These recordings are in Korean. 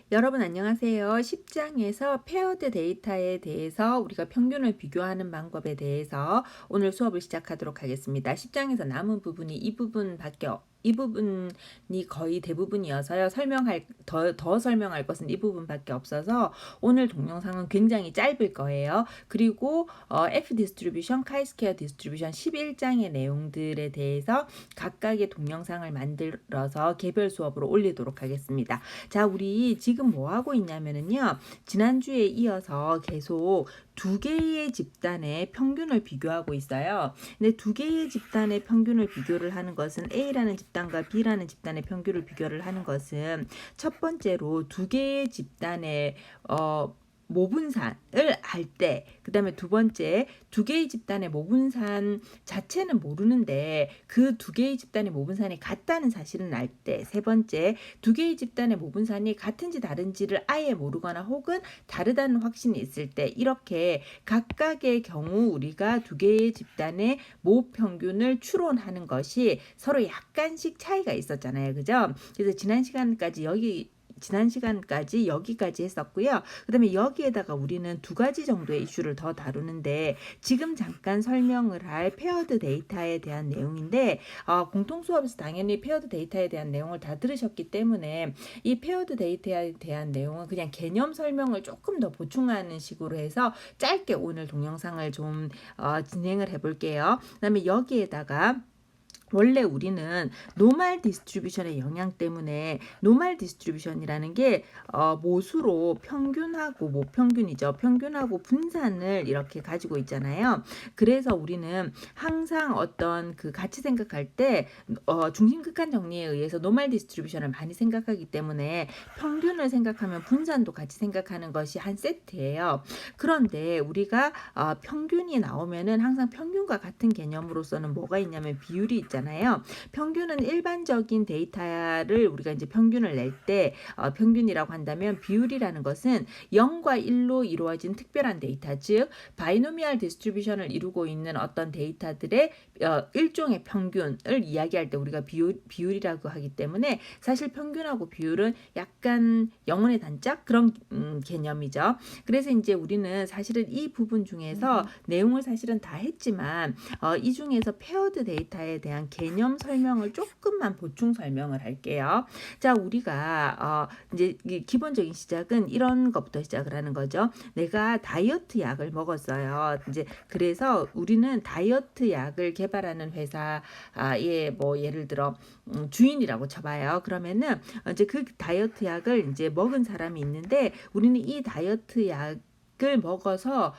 여러분 안녕하세요. 10장에서 페어드 데이터에 대해서 우리가 평균을 비교하는 방법에 대해서 오늘 수업을 시작하도록 하겠습니다. 10장에서 남은 부분이 이 부분이 거의 대부분이어서요. 더 설명할 것은 이 부분밖에 없어서 오늘 동영상은 굉장히 짧을 거예요. 그리고 F 디스트리뷰션, 카이스케어 디스트리뷰션 11장의 내용들에 대해서 각각의 동영상을 만들어서 개별 수업으로 올리도록 하겠습니다. 자, 우리 지금 뭐 하고 있냐면은요. 지난주에 이어서 계속 두 개의 집단의 평균을 비교하고 있어요. 근데 두 개의 집단의 평균을 비교를 하는 것은 A라는 집단과 B라는 집단의 평균을 비교를 하는 것은 첫 번째로 두 개의 집단의 모분산을 할 때, 그 다음에 두 번째, 두 개의 집단의 모분산 자체는 모르는데 그 두 개의 집단의 모분산이 같다는 사실은 알 때, 세 번째, 두 개의 집단의 모분산이 같은지 다른지를 아예 모르거나 혹은 다르다는 확신이 있을 때, 이렇게 각각의 경우 우리가 두 개의 집단의 모평균을 추론하는 것이 서로 약간씩 차이가 있었잖아요. 그죠? 그래서 지난 시간까지 여기까지 했었고요. 그 다음에 여기에다가 우리는 두 가지 정도의 이슈를 더 다루는데 지금 잠깐 설명을 할 페어드 데이터에 대한 내용인데 공통 수업에서 당연히 페어드 데이터에 대한 내용을 다 들으셨기 때문에 이 페어드 데이터에 대한 내용은 그냥 개념 설명을 조금 더 보충하는 식으로 해서 짧게 오늘 동영상을 좀 진행을 해볼게요. 그 다음에 여기에다가 원래 우리는 노멀 디스트리뷰션의 영향 때문에 노멀 디스트리뷰션이라는 게 모수로 평균하고 모평균이죠. 평균하고 분산을 이렇게 가지고 있잖아요. 그래서 우리는 항상 어떤 그 같이 생각할 때 중심극한 정리에 의해서 노멀 디스트리뷰션을 많이 생각하기 때문에 평균을 생각하면 분산도 같이 생각하는 것이 한 세트예요. 그런데 우리가 평균이 나오면은 항상 평균과 같은 개념으로서는 뭐가 있냐면 비율이 있잖아요. 평균은 일반적인 데이터를 우리가 이제 평균을 낼 때 평균이라고 한다면 비율이라는 것은 0과 1로 이루어진 특별한 데이터, 즉 바이노미얼 디스트리뷰션을 이루고 있는 어떤 데이터들의 일종의 평균을 이야기할 때 우리가 비율이라고 하기 때문에 사실 평균하고 비율은 약간 영혼의 단짝 그런 개념이죠. 그래서 이제 우리는 사실은 이 부분 중에서 내용을 사실은 다 했지만 이 중에서 페어드 데이터에 대한 개념 설명을 조금만 보충 설명을 할게요. 자, 우리가 이제 기본적인 시작은 이런 것부터 시작을 하는 거죠. 내가 다이어트 약을 먹었어요. 이제 그래서 우리는 다이어트 약을 개발하는 회사의 뭐 예를 들어 주인이라고 쳐봐요. 그러면은 이제 그 다이어트 약을 이제 먹은 사람이 있는데 우리는 이 다이어트 약을 먹어서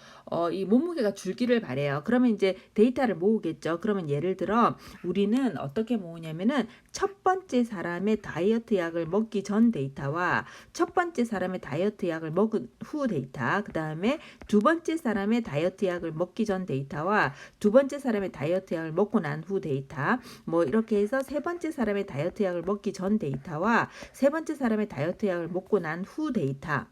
이 몸무게가 줄기를 바래요. 그러면 이제 데이터를 모으겠죠. 그러면 예를 들어 우리는 어떻게 모으냐면은 첫 번째 사람의 다이어트 약을 먹기 전 데이터와 첫 번째 사람의 다이어트 약을 먹은 후 데이터, 그 다음에 두 번째 사람의 다이어트 약을 먹기 전 데이터와 두 번째 사람의 다이어트 약을 먹고 난 후 데이터, 뭐 이렇게 해서 세 번째 사람의 다이어트 약을 먹기 전 데이터와 세 번째 사람의 다이어트 약을 먹고 난 후 데이터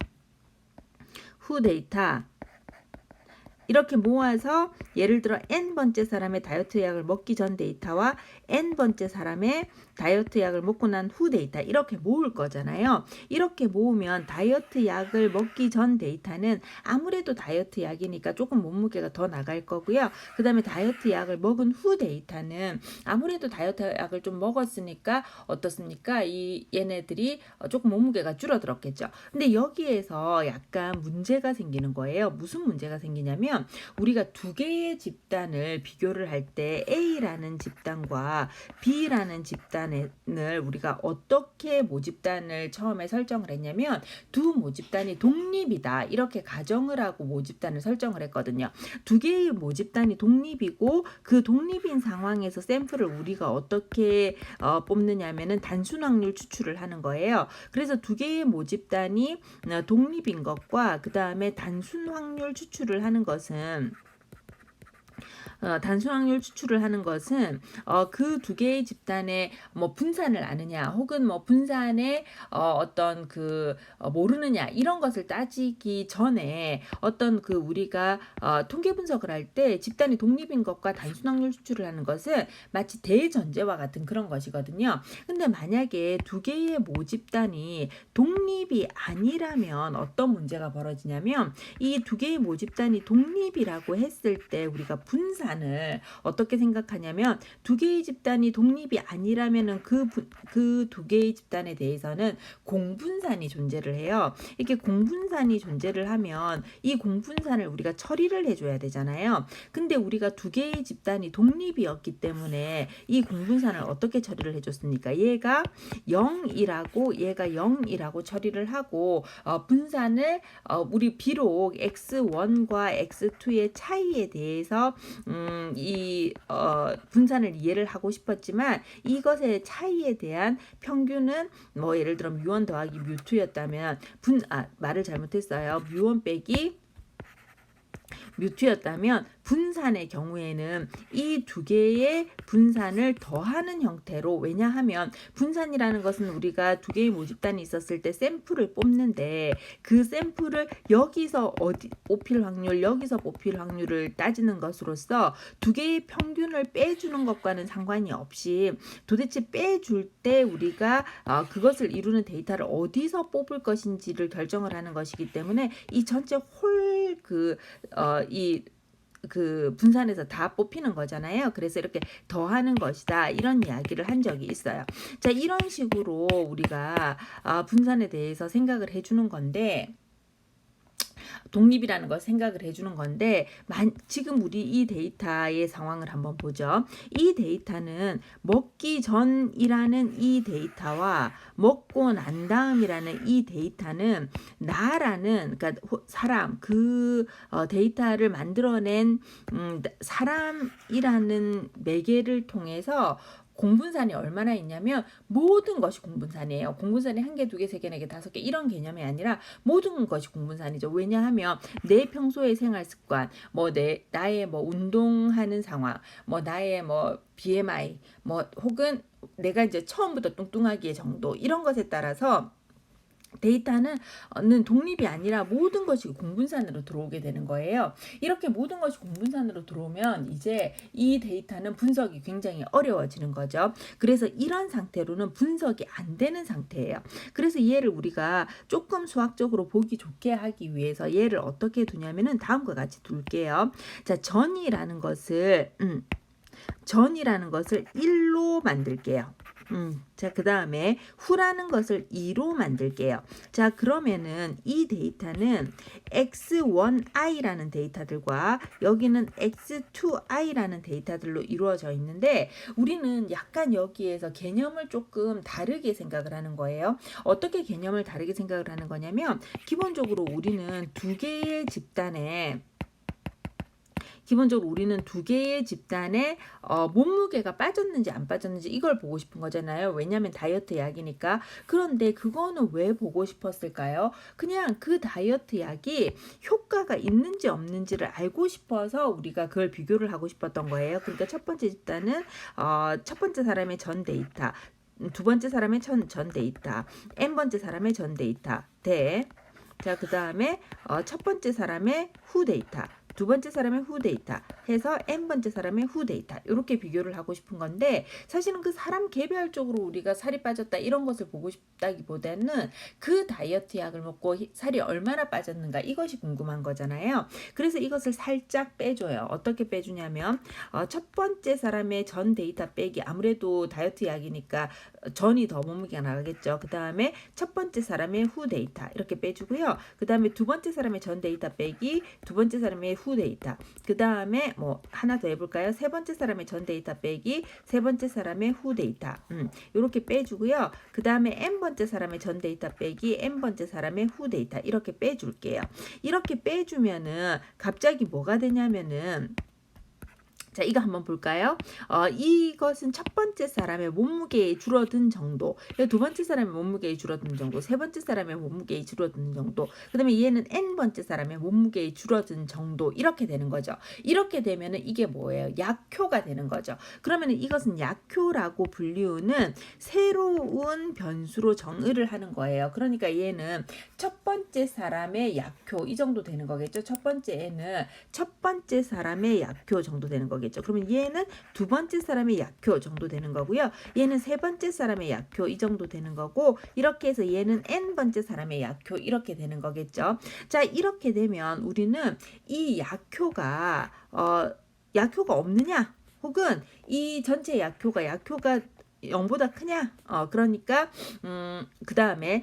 이렇게 모아서 예를 들어 n번째 사람의 다이어트 약을 먹기 전 데이터와 n번째 사람의 다이어트 약을 먹고 난 후 데이터 이렇게 모을 거잖아요. 이렇게 모으면 다이어트 약을 먹기 전 데이터는 아무래도 다이어트 약이니까 조금 몸무게가 더 나갈 거고요. 그 다음에 다이어트 약을 먹은 후 데이터는 아무래도 다이어트 약을 좀 먹었으니까 어떻습니까? 얘네들이 조금 몸무게가 줄어들었겠죠. 근데 여기에서 약간 문제가 생기는 거예요. 무슨 문제가 생기냐면 우리가 두 개의 집단을 비교를 할 때 A라는 집단과 B라는 집단을 우리가 어떻게 모집단을 처음에 설정을 했냐면 두 모집단이 독립이다 이렇게 가정을 하고 모집단을 설정을 했거든요. 두 개의 모집단이 독립이고 그 독립인 상황에서 샘플을 우리가 어떻게 뽑느냐면은 단순 확률 추출을 하는 거예요. 그래서 두 개의 모집단이 독립인 것과 그 다음에 단순 확률 추출을 하는 것은 단순 확률 추출을 하는 것은 그 두 개의 집단의 뭐 분산을 아느냐 혹은 뭐 분산의 어떤 모르느냐 이런 것을 따지기 전에 어떤 우리가 통계 분석을 할 때 집단이 독립인 것과 단순 확률 추출을 하는 것은 마치 대전제와 같은 그런 것이거든요. 근데 만약에 두 개의 모집단이 독립이 아니라면 어떤 문제가 벌어지냐면 이 두 개의 모집단이 독립이라고 했을 때 우리가 분산을 어떻게 생각하냐면 두 개의 집단이 독립이 아니라면은 그 두 개의 집단에 대해서는 공분산이 존재를 해요. 이렇게 공분산이 존재를 하면 이 공분산을 우리가 처리를 해줘야 되잖아요. 근데 우리가 두 개의 집단이 독립이었기 때문에 이 공분산을 어떻게 처리를 해줬습니까? 얘가 0이라고 얘가 0이라고 처리를 하고 분산을 우리 비록 x1과 x2의 차이에 대해서 이 분산을 이해를 하고 싶었지만 이것의 차이에 대한 평균은 뭐 예를 들어 뮤1 더하기 뮤2였다면 말을 잘못했어요. 뮤1 빼기 뮤2였다면 분산의 경우에는 이 두 개의 분산을 더하는 형태로, 왜냐하면 분산이라는 것은 우리가 두 개의 모집단이 있었을 때 샘플을 뽑는데 그 샘플을 여기서 뽑힐 확률 여기서 뽑힐 확률을 따지는 것으로서 두 개의 평균을 빼주는 것과는 상관이 없이 도대체 빼줄 때 우리가 그것을 이루는 데이터를 어디서 뽑을 것인지를 결정을 하는 것이기 때문에 이 전체 분산해서 다 뽑히는 거잖아요. 그래서 이렇게 더하는 것이다 이런 이야기를 한 적이 있어요. 자, 이런 식으로 우리가 분산에 대해서 생각을 해주는 건데, 독립이라는 걸 생각을 해주는 건데, 지금 우리 이 데이터의 상황을 한번 보죠. 이 데이터는 먹기 전이라는 이 데이터와 먹고 난 다음이라는 이 데이터는 나라는, 그러니까 사람, 데이터를 만들어낸 사람이라는 매개를 통해서 공분산이 얼마나 있냐면 모든 것이 공분산이에요. 공분산이 1개, 2개, 3개, 4개, 5개 이런 개념이 아니라 모든 것이 공분산이죠. 왜냐하면 내 평소의 생활 습관, 나의 운동하는 상황, 나의 BMI, 혹은 내가 이제 처음부터 뚱뚱하기의 정도 이런 것에 따라서 데이터는 독립이 아니라 모든 것이 공분산으로 들어오게 되는 거예요. 이렇게 모든 것이 공분산으로 들어오면 이제 이 데이터는 분석이 굉장히 어려워지는 거죠. 그래서 이런 상태로는 분석이 안 되는 상태예요. 그래서 얘를 우리가 조금 수학적으로 보기 좋게 하기 위해서 얘를 어떻게 두냐면은 다음과 같이 둘게요. 자, 전이라는 것을 1로 만들게요. 자, 그 다음에 후라는 것을 2로 만들게요. 자, 그러면은 이 데이터는 x1i라는 데이터들과 여기는 x2i라는 데이터들로 이루어져 있는데 우리는 약간 여기에서 개념을 조금 다르게 생각을 하는 거예요. 어떻게 개념을 다르게 생각을 하는 거냐면 기본적으로 우리는 두 개의 집단에 몸무게가 빠졌는지 안 빠졌는지 이걸 보고 싶은 거잖아요. 왜냐하면 다이어트 약이니까. 그런데 그거는 왜 보고 싶었을까요? 그냥 그 다이어트 약이 효과가 있는지 없는지를 알고 싶어서 우리가 그걸 비교를 하고 싶었던 거예요. 그러니까 첫 번째 집단은 첫 번째 사람의 전 데이터, 두 번째 사람의 전 데이터, n번째 사람의 전 데이터 자, 그 다음에 첫 번째 사람의 후 데이터, 두 번째 사람의 후 데이터 해서 n번째 사람의 후 데이터 이렇게 비교를 하고 싶은 건데 사실은 그 사람 개별적으로 우리가 살이 빠졌다 이런 것을 보고 싶다기보다는 그 다이어트 약을 먹고 살이 얼마나 빠졌는가 이것이 궁금한 거잖아요. 그래서 이것을 살짝 빼줘요. 어떻게 빼주냐면 첫 번째 사람의 전 데이터 빼기, 아무래도 다이어트 약이니까 전이 더 몸무게가 나가겠죠. 그 다음에 첫 번째 사람의 후 데이터 이렇게 빼주고요. 그 다음에 두 번째 사람의 전 데이터 빼기, 두 번째 사람의 후 데이터, 그 다음에 하나 더 해볼까요? 세 번째 사람의 전 데이터 빼기, 세 번째 사람의 후 데이터 이렇게 빼주고요. 그 다음에 n번째 사람의 전 데이터 빼기, n번째 사람의 후 데이터 이렇게 빼줄게요. 이렇게 빼주면은 갑자기 뭐가 되냐면은 자, 이거 한번 볼까요? 이것은 첫 번째 사람의 몸무게의 줄어든 정도, 두 번째 사람의 몸무게의 줄어든 정도, 세 번째 사람의 몸무게의 줄어든 정도, 그 다음에 얘는 n 번째 사람의 몸무게의 줄어든 정도, 이렇게 되는 거죠. 이렇게 되면은 이게 뭐예요? 약효가 되는 거죠. 그러면은 이것은 약효라고 불리우는 새로운 변수로 정의를 하는 거예요. 그러니까 얘는 첫 번째 사람의 약효, 이 정도 되는 거겠죠. 첫 번째에는 첫 번째 사람의 약효 정도 되는 거겠죠. 그러면 얘는 두 번째 사람의 약효 정도 되는 거고요. 얘는 세 번째 사람의 약효 이 정도 되는 거고, 이렇게 해서 얘는 n 번째 사람의 약효 이렇게 되는 거겠죠. 자, 이렇게 되면 우리는 이 약효가 없느냐, 혹은 이 전체 약효가 0보다 크냐? 그러니까 그다음에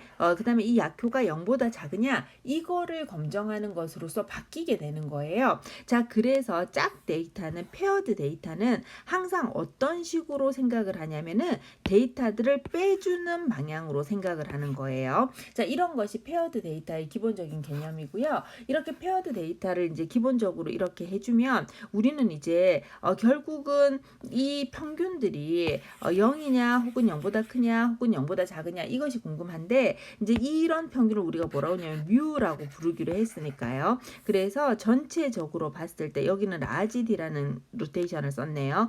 이 약효가 0보다 작으냐? 이거를 검정하는 것으로서 바뀌게 되는 거예요. 자, 그래서 짝 데이터는, 페어드 데이터는 항상 어떤 식으로 생각을 하냐면은 데이터들을 빼주는 방향으로 생각을 하는 거예요. 자, 이런 것이 페어드 데이터의 기본적인 개념이고요. 이렇게 페어드 데이터를 이제 기본적으로 이렇게 해주면 우리는 이제 결국은 이 평균들이 0이냐 혹은 0보다 크냐 혹은 0보다 작으냐, 이것이 궁금한데, 이제 이런 평균을 우리가 뭐라고 하냐면 뮤라고 부르기로 했으니까요. 그래서 전체적으로 봤을 때 여기는 라지-D라는 노테이션을 썼네요.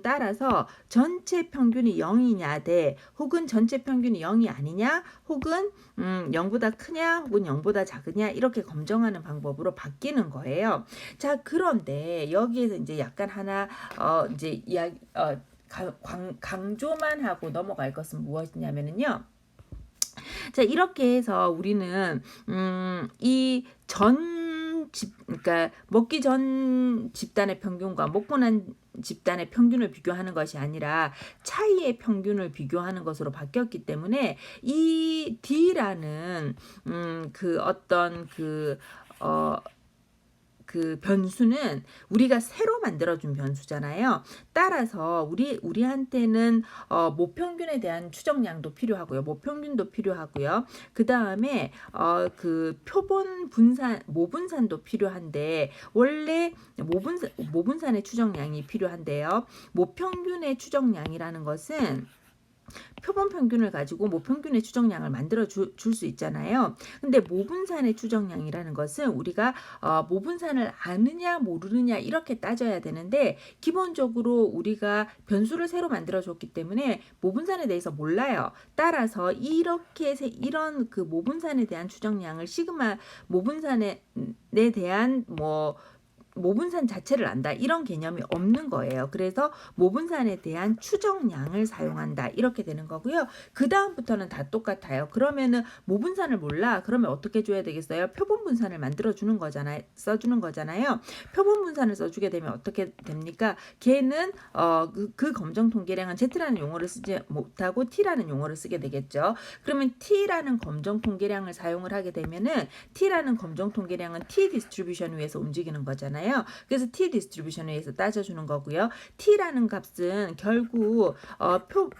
따라서 전체 평균이 0이냐 대, 혹은 전체 평균이 0이 아니냐, 혹은 0보다 크냐 혹은 0보다 작으냐, 이렇게 검정하는 방법으로 바뀌는 거예요. 자, 그런데 여기에서 이제 약간 하나 이제 이야기 강조만 하고 넘어갈 것은 무엇이냐면요. 자, 이렇게 해서 우리는 그러니까 먹기 전 집단의 평균과 먹고 난 집단의 평균을 비교하는 것이 아니라 차이의 평균을 비교하는 것으로 바뀌었기 때문에 이 D라는 그 변수는 우리가 새로 만들어준 변수잖아요. 따라서 우리한테는 모평균에 대한 추정량도 필요하고요. 모평균도 필요하고요. 그 다음에 그 모분산도 필요한데, 원래 모분산의 추정량이 필요한데요. 모평균의 추정량이라는 것은 표본 평균을 가지고 모평균의 추정량을 만들어 줄 수 있잖아요. 근데 모분산의 추정량이라는 것은 우리가 모분산을 아느냐 모르느냐 이렇게 따져야 되는데, 기본적으로 우리가 변수를 새로 만들어 줬기 때문에 모분산에 대해서 몰라요. 따라서 이런 그 모분산에 대한 추정량을 시그마 모분산에 대한 모분산 자체를 안다, 이런 개념이 없는 거예요. 그래서 모분산에 대한 추정량을 사용한다, 이렇게 되는 거고요. 그 다음부터는 다 똑같아요. 그러면은 모분산을 몰라, 그러면 어떻게 줘야 되겠어요? 표본 분산을 만들어 주는 거잖아요. 써주는 거잖아요. 표본 분산을 써주게 되면 어떻게 됩니까? 걔는 그 검정 통계량은 Z라는 용어를 쓰지 못하고 T라는 용어를 쓰게 되겠죠. 그러면 T라는 검정 통계량을 사용을 하게 되면은 T라는 검정 통계량은 T 디스트리뷰션 위에서 움직이는 거잖아요. 그래서 T 디스트리뷰션에 의해서 따져주는 거고요. T라는 값은 결국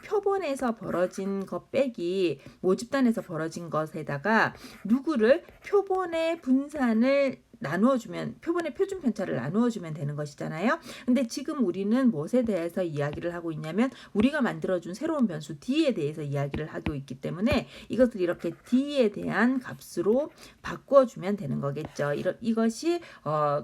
표본에서 벌어진 것 빼기 모집단에서 벌어진 것에다가 누구를 표본의 분산을 나누어주면, 표본의 표준 편차를 나누어주면 되는 것이잖아요. 근데 지금 우리는 무엇에 대해서 이야기를 하고 있냐면 우리가 만들어준 새로운 변수 D에 대해서 이야기를 하고 있기 때문에 이것을 이렇게 D에 대한 값으로 바꿔주면 되는 거겠죠. 이것이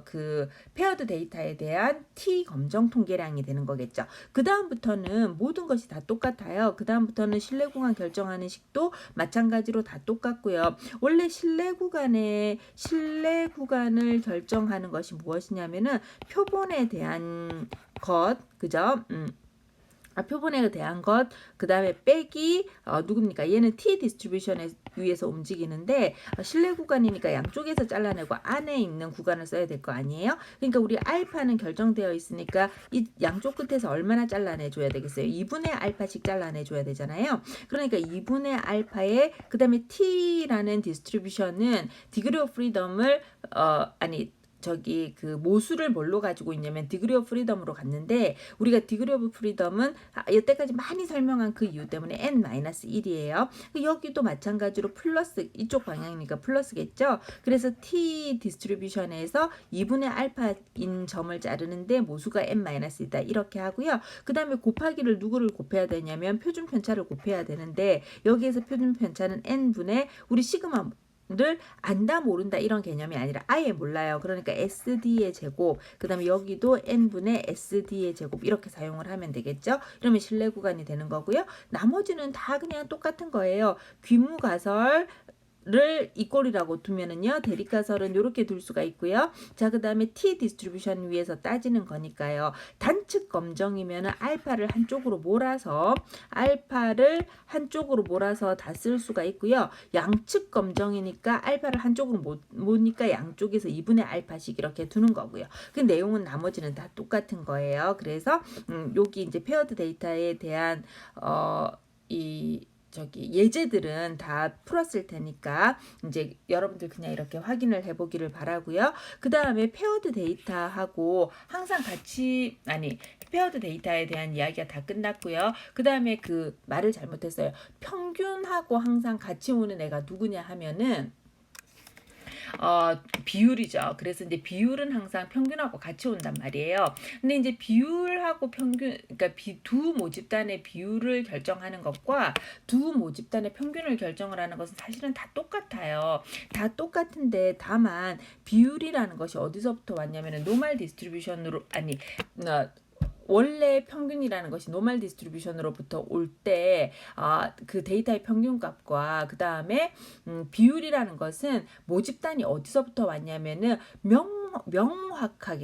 그 페어드 데이터에 대한 T 검정 통계량이 되는 거겠죠. 그 다음부터는 모든 것이 다 똑같아요. 그 다음부터는 신뢰 구간 결정하는 식도 마찬가지로 다 똑같고요. 원래 신뢰 구간을 결정하는 것이 무엇이냐면은 표본에 대한 것, 그죠? 표본에 대한 것, 그 다음에 빼기 누굽니까? 얘는 T 디스트리뷰션에 위에서 움직이는데 신뢰 구간이니까 양쪽에서 잘라내고 안에 있는 구간을 써야 될 거 아니에요? 그러니까 우리 알파는 결정되어 있으니까 이 양쪽 끝에서 얼마나 잘라내줘야 되겠어요? 2분의 알파씩 잘라내줘야 되잖아요. 그러니까 2분의 알파에 그 다음에 T라는 디스트리뷰션은 디그리 오브 프리덤을 저기 그 모수를 뭘로 가지고 있냐면 디그리 오브 프리덤으로 갔는데 우리가 디그리 오브 프리덤은 여태까지 많이 설명한 그 이유 때문에 n-1이에요. 여기도 마찬가지로 플러스 이쪽 방향이니까 플러스겠죠. 그래서 t 디스트리뷰션에서 2분의 알파인 점을 자르는데 모수가 n-이다 이렇게 하고요. 그 다음에 곱하기를 누구를 곱해야 되냐면 표준 편차를 곱해야 되는데 여기에서 표준 편차는 n분의 우리 시그마 를 안다 모른다 이런 개념이 아니라 아예 몰라요. 그러니까 SD의 제곱 그 다음에 여기도 n분의 SD의 제곱 이렇게 사용을 하면 되겠죠. 이러면 실내 구간이 되는 거고요. 나머지는 다 그냥 똑같은 거예요. 귀무가설 를 이꼴이라고 두면은요 대립가설은 이렇게 둘 수가 있고요. 자, 그 다음에 t 디스트리뷰션 위에서 따지는 거니까요. 단측 검정이면은 알파를 한쪽으로 몰아서 다 쓸 수가 있고요. 양측 검정이니까 알파를 한쪽으로 모으니까 양쪽에서 2분의 알파씩 이렇게 두는 거고요. 그 내용은 나머지는 다 똑같은 거예요. 그래서 여기 이제 페어드 데이터에 대한 예제들은 다 풀었을 테니까 이제 여러분들 그냥 이렇게 확인을 해보기를 바라고요. 그 다음에 페어드 데이터하고 항상 같이 페어드 데이터에 대한 이야기가 다 끝났고요. 그 다음에 그 말을 잘못했어요. 평균하고 항상 같이 오는 애가 누구냐 하면은 비율이죠. 그래서 이제 비율은 항상 평균하고 같이 온단 말이에요. 근데 이제 비율하고 평균, 그러니까 두 모집단의 비율을 결정하는 것과 두 모집단의 평균을 결정을 하는 것은 사실은 다 똑같아요. 다 똑같은데 다만 비율이라는 것이 어디서부터 왔냐면은 노멀 디스트리뷰션으로 원래 평균이라는 것이 노멀 디스트리뷰션으로부터 올 때 그 데이터의 평균값과 그 다음에 비율이라는 것은 모집단이 어디서부터 왔냐면은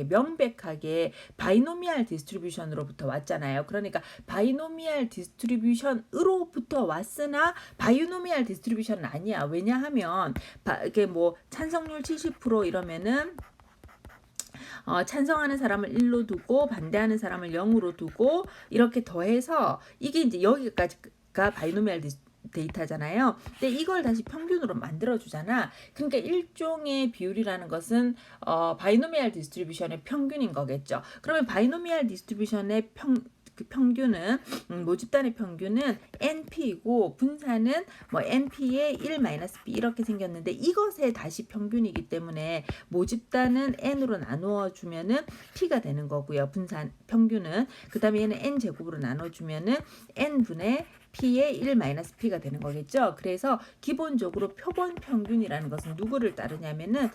명백하게 바이노미얼 디스트리뷰션으로부터 왔잖아요. 그러니까 바이노미얼 디스트리뷰션으로부터 왔으나 바이노미얼 디스트리뷰션은 아니야. 왜냐하면 이게 뭐 찬성률 70% 이러면은 찬성하는 사람을 1로 두고 반대하는 사람을 0으로 두고 이렇게 더해서 이게 이제 여기까지가 바이노미얼 데이터잖아요. 근데 이걸 다시 평균으로 만들어 주잖아. 그러니까 일종의 비율이라는 것은 바이노미얼 디스트리뷰션의 평균인 거겠죠. 그러면 바이노미얼 디스트리뷰션의 평균은 모집단의 평균은 NP이고 분산은 뭐 NP의 1-B 이렇게 생겼는데 이것에 다시 평균이기 때문에 모집단은 N으로 나누어 주면은 P가 되는 거고요. 분산 평균은 그 다음에 얘는 N제곱으로 나눠주면은 N분의 P의 1-P가 되는 거겠죠. 그래서 기본적으로 표본 평균이라는 것은 누구를 따르냐면은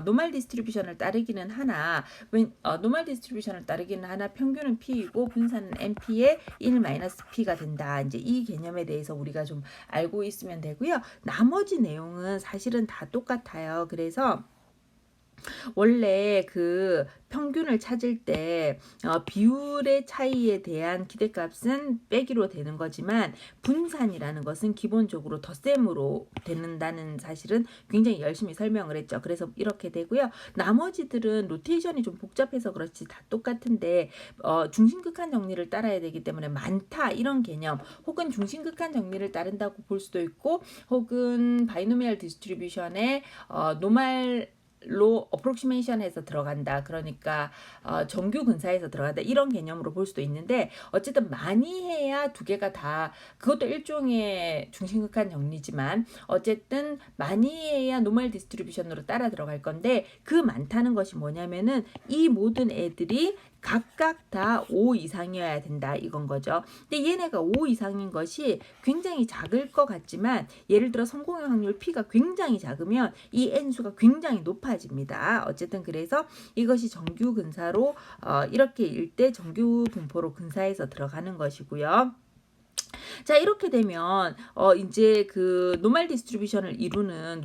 노멀 디스트리뷰션을 따르기는 하나 노멀 디스트리뷰션을 따르기는 하나 평균은 P이고 분산은 NP의 1-P가 된다. 이제 이 개념에 대해서 우리가 좀 알고 있으면 되고요. 나머지 내용은 사실은 다 똑같아요. 그래서 원래 그 평균을 찾을 때 비율의 차이에 대한 기대값은 빼기로 되는 거지만 분산이라는 것은 기본적으로 덧셈으로 되는다는 사실은 굉장히 열심히 설명을 했죠. 그래서 이렇게 되고요. 나머지들은 로테이션이 좀 복잡해서 그렇지 다 똑같은데 중심극한 정리를 따라야 되기 때문에 많다 이런 개념 혹은 중심극한 정리를 따른다고 볼 수도 있고 혹은 바이노미얼 디스트리뷰션의 노멀로 어프로시메이션에서 들어간다. 그러니까 정규 근사에서 들어간다. 이런 개념으로 볼 수도 있는데 어쨌든 많이 해야 두 개가 다 그것도 일종의 중심극한 정리지만 어쨌든 많이 해야 노멀 디스트리뷰션으로 따라 들어갈 건데 그 많다는 것이 뭐냐면은 이 모든 애들이 각각 다 5 이상이어야 된다 이건 거죠. 근데 얘네가 5 이상인 것이 굉장히 작을 것 같지만 예를 들어 성공의 확률 P가 굉장히 작으면 이 N수가 굉장히 높아집니다. 어쨌든 그래서 이것이 정규 근사로 이렇게 일 때 정규 분포로 근사해서 들어가는 것이고요. 자, 이렇게 되면 이제 그 노멀 디스트리뷰션을 이루는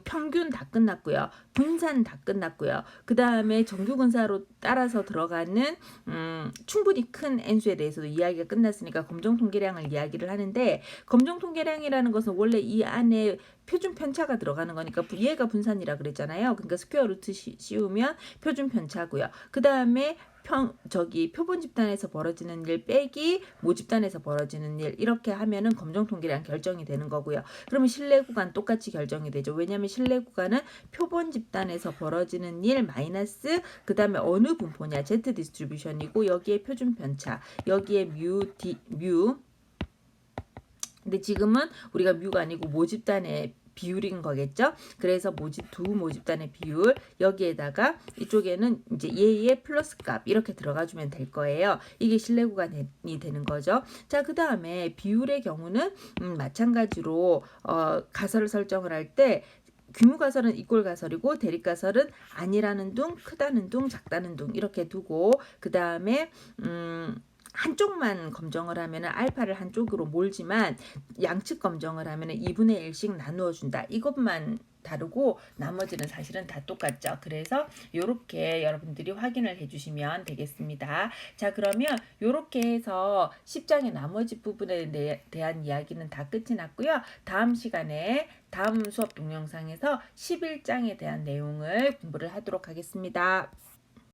평균 다 끝났고요. 분산 다 끝났고요. 그 다음에 정규 근사로 따라서 들어가는 충분히 큰 N수에 대해서도 이야기가 끝났으니까 검정 통계량을 이야기를 하는데 검정 통계량이라는 것은 원래 이 안에 표준 편차가 들어가는 거니까 얘가 분산이라 그랬잖아요. 그러니까 스퀘어 루트 씌우면 표준 편차고요. 그 다음에 표본 집단에서 벌어지는 일 빼기 모집단에서 벌어지는 일 이렇게 하면은 검정 통계량 결정이 되는 거고요. 그러면 신뢰 구간 똑같이 결정이 되죠. 왜냐하면 신뢰 구간은 표본 집단에서 벌어지는 일 마이너스 그 다음에 어느 분포냐 Z 디스트리뷰션이고 여기에 표준 편차 여기에 뮤 근데 지금은 우리가 뮤가 아니고 모집단의 비율인 거겠죠. 그래서 두 모집단의 비율 여기에다가 이쪽에는 이제 얘의 플러스 값 이렇게 들어가 주면 될 거예요. 이게 신뢰 구간이 되는 거죠. 자, 그 다음에 비율의 경우는 마찬가지로 가설을 설정을 할 때 규모 가설은 이꼴 가설이고 대립 가설은 아니라는 둥, 크다는 둥, 작다는 둥 이렇게 두고 그 다음에 한쪽만 검정을 하면 알파를 한쪽으로 몰지만 양측 검정을 하면 2분의 1씩 나누어 준다. 이것만 다르고 나머지는 사실은 다 똑같죠. 그래서 이렇게 여러분들이 확인을 해주시면 되겠습니다. 자, 그러면 이렇게 해서 10장의 나머지 부분에 대한 이야기는 다 끝이 났고요. 다음 시간에 다음 수업 동영상에서 11장에 대한 내용을 공부를 하도록 하겠습니다.